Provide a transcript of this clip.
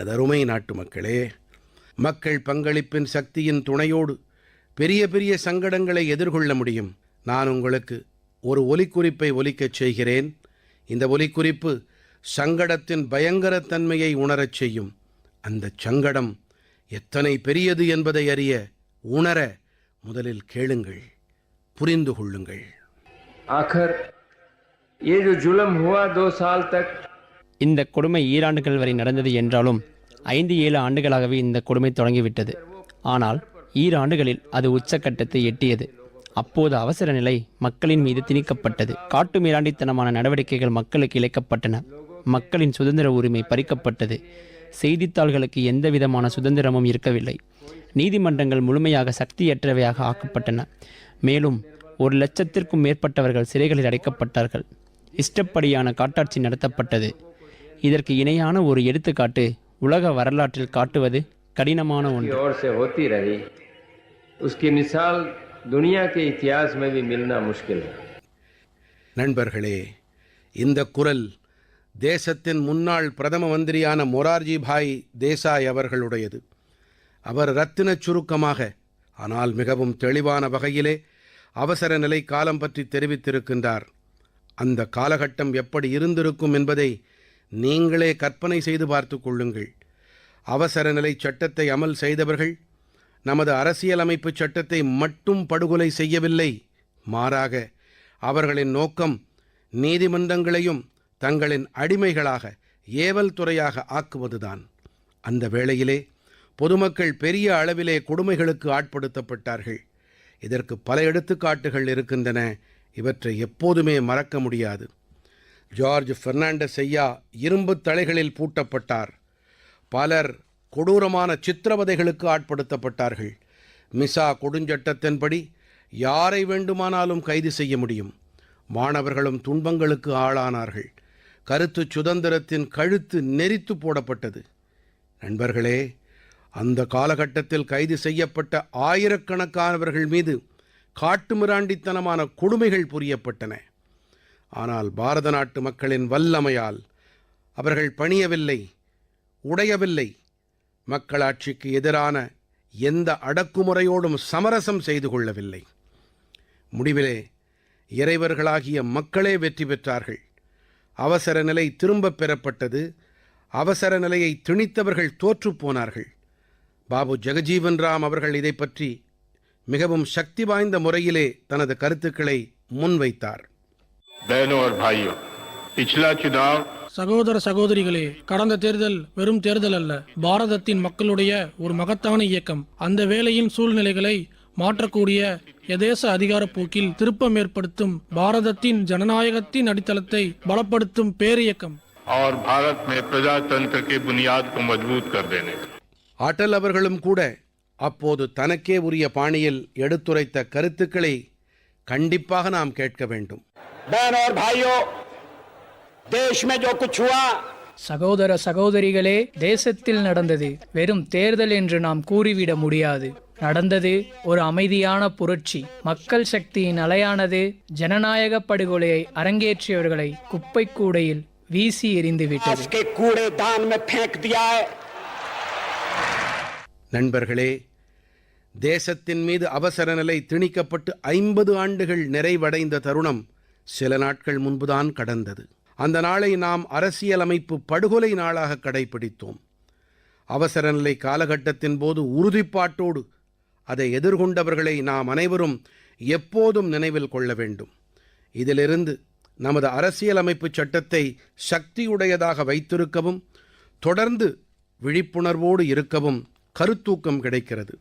அருமை நாட்டு மக்களே, மக்கள் பங்களிப்பின் சக்தியின் துணையோடு பெரிய பெரிய சங்கடங்களை எதிர்கொள்ள முடியும். நான் உங்களுக்கு ஒரு ஒலிக்குறிப்பை ஒலிக்கச் செய்கிறேன். இந்த ஒலிக்குறிப்பு சங்கடத்தின் பயங்கரத்தன்மையை உணரச் செய்யும். அந்தச் சங்கடம் எத்தனை பெரியது என்பதை அறிய உணர முதலில் கேளுங்கள், புரிந்து கொள்ளுங்கள். आखिर ये जो जुल्म हुआ 2 साल तक, இந்த கொடுமை ஈராண்டுகள் வரை நடந்தது என்றாலும் 5-7 ஆண்டுகளாகவே இந்த கொடுமை தொடங்கிவிட்டது. ஆனால் ஈராண்டுகளில் அது உச்சக்கட்டத்தை எட்டியது. அப்போது அவசர நிலை மக்களின் மீது திணிக்கப்பட்டது. காட்டு மிராண்டித்தனமான நடவடிக்கைகள் மக்களுக்கு இழைக்கப்பட்டன. மக்களின் சுதந்திர உரிமை பறிக்கப்பட்டது. செய்தித்தாள்களுக்கு எந்த விதமான சுதந்திரமும் இருக்கவில்லை. நீதிமன்றங்கள் முழுமையாக சக்தியற்றவையாக ஆக்கப்பட்டன. மேலும் 1,00,000க்கும் மேற்பட்டவர்கள் சிறைகளில் அடைக்கப்பட்டார்கள். இஷ்டப்படியான காட்டாட்சி நடத்தப்பட்டது. இதற்கு இணையான ஒரு எடுத்துக்காட்டு உலக வரலாற்றில் காட்டுவது கடினமான ஒன்று. और से होती रही, उसकी मिसाल दुनिया के इतिहास में भी मिलना मुश्किल है. நண்பர்களே, இந்த குரல் தேசத்தின் முன்னாள் பிரதம மந்திரியான மொரார்ஜி பாய் தேசாய் அவர்களுடையது. அவர் ரத்தினச் சுருக்கமாக ஆனால் மிகவும் தெளிவான வகையிலே அவசர நிலை காலம் பற்றி தெரிவித்திருக்கின்றார். அந்த காலகட்டம் எப்படி இருந்திருக்கும் என்பதை நீங்களே கற்பனை செய்து பார்த்து கொள்ளுங்கள். அவசர நிலை சட்டத்தை அமல் செய்தவர்கள் நமது அரசியலமைப்பு சட்டத்தை மட்டும் படுகொலை செய்யவில்லை. மாறாக அவர்களின் நோக்கம் நீதிமன்றங்களையும் தங்களின் அடிமைகளாக ஏவல் துறையாக ஆக்குவதுதான். அந்த வேளையிலே பொதுமக்கள் பெரிய அளவிலே கொடுமைகளுக்கு ஆட்படுத்தப்பட்டார்கள். இதற்கு பல எடுத்துக்காட்டுகள் இருக்கின்றன. இவற்றை எப்போதுமே மறக்க முடியாது. ஜார்ஜ் பெர்னாண்டஸ் ஐயா இரும்பு தலைகளில் பூட்டப்பட்டார். பலர் கொடூரமான சித்திரவதைகளுக்கு ஆட்படுத்தப்பட்டார்கள். மிசா கொடுஞ்சட்டத்தின்படி யாரை வேண்டுமானாலும் கைது செய்ய முடியும். மாணவர்களும் துன்பங்களுக்கு ஆளானார்கள். கருத்து சுதந்திரத்தின் கழுத்து நெரித்து போடப்பட்டது. நண்பர்களே, அந்த காலகட்டத்தில் கைது செய்யப்பட்ட ஆயிரக்கணக்கானவர்கள் மீது காட்டுமிராண்டித்தனமான கொடுமைகள் புரியப்பட்டன. ஆனால் பாரத நாட்டு மக்களின் வல்லமையால் அவர்கள் பணியவில்லை, உடையவில்லை. மக்களாட்சிக்கு எதிரான எந்த அடக்குமுறையோடும் சமரசம் செய்து கொள்ளவில்லை. முடிவிலே இறைவர்களாகிய மக்களே வெற்றி பெற்றார்கள். அவசர நிலை திரும்பப் பெறப்பட்டது. அவசர நிலையை திணித்தவர்கள் தோற்றுப்போனார்கள். பாபு ஜெகஜீவன் ராம் அவர்கள் இதை பற்றி மிகவும் சக்தி வாய்ந்த முறையிலே தனது கருத்துக்களை முன்வைத்தார். சகோதர சகோதரிகளே, கடந்த தேர்தல் வெறும் தேர்தல் அல்ல, பாரதத்தின் மக்களுடைய ஒரு மகத்தான இயக்கம். அந்த வேளையின் சூழ்நிலைகளை மாற்றக்கூடிய எதேச அதிகார போக்கில் திருப்பம் ஏற்படுத்தும் பாரதத்தின் ஜனநாயகத்தின் அடித்தளத்தை பலப்படுத்தும் பேரியக்கம். அடல் அவர்களும் கூட அப்போது தனக்கே உரிய பாணியில் எடுத்துரைத்த கருத்துக்களை கண்டிப்பாக நாம் கேட்க வேண்டும். சகோதர சகோதரிகளே, தேசத்தில் நடந்தது வெறும் தேர்தல் என்று நாம் கூறிவிட முடியாது. நடந்தது ஒரு அமைதியான புரட்சி. மக்கள் சக்தியின் அலையானது ஜனநாயக படுகொலையை அரங்கேற்றியவர்களை குப்பை கூடையில் வீசி எறிந்துவிட்டது. நண்பர்களே, தேசத்தின் மீது அவசர நிலை திணிக்கப்பட்டு 50 ஆண்டுகள் நிறைவடைந்த தருணம் சில நாட்கள் முன்புதான் கடந்தது. அந்த நாளை நாம் அரசியலமைப்பு படுகொலை நாளாக கடைபிடித்தோம். அவசர நிலை காலகட்டத்தின் போது உறுதிப்பாட்டோடு அதை எதிர்கொண்டவர்களை நாம் அனைவரும் எப்போதும் நினைவில் கொள்ள வேண்டும். இதிலிருந்து நமது அரசியலமைப்பு சட்டத்தை சக்தியுடையதாக வைத்திருக்கவும் தொடர்ந்து விழிப்புணர்வோடு இருக்கவும் கருத்தூக்கம் கிடைக்கிறது.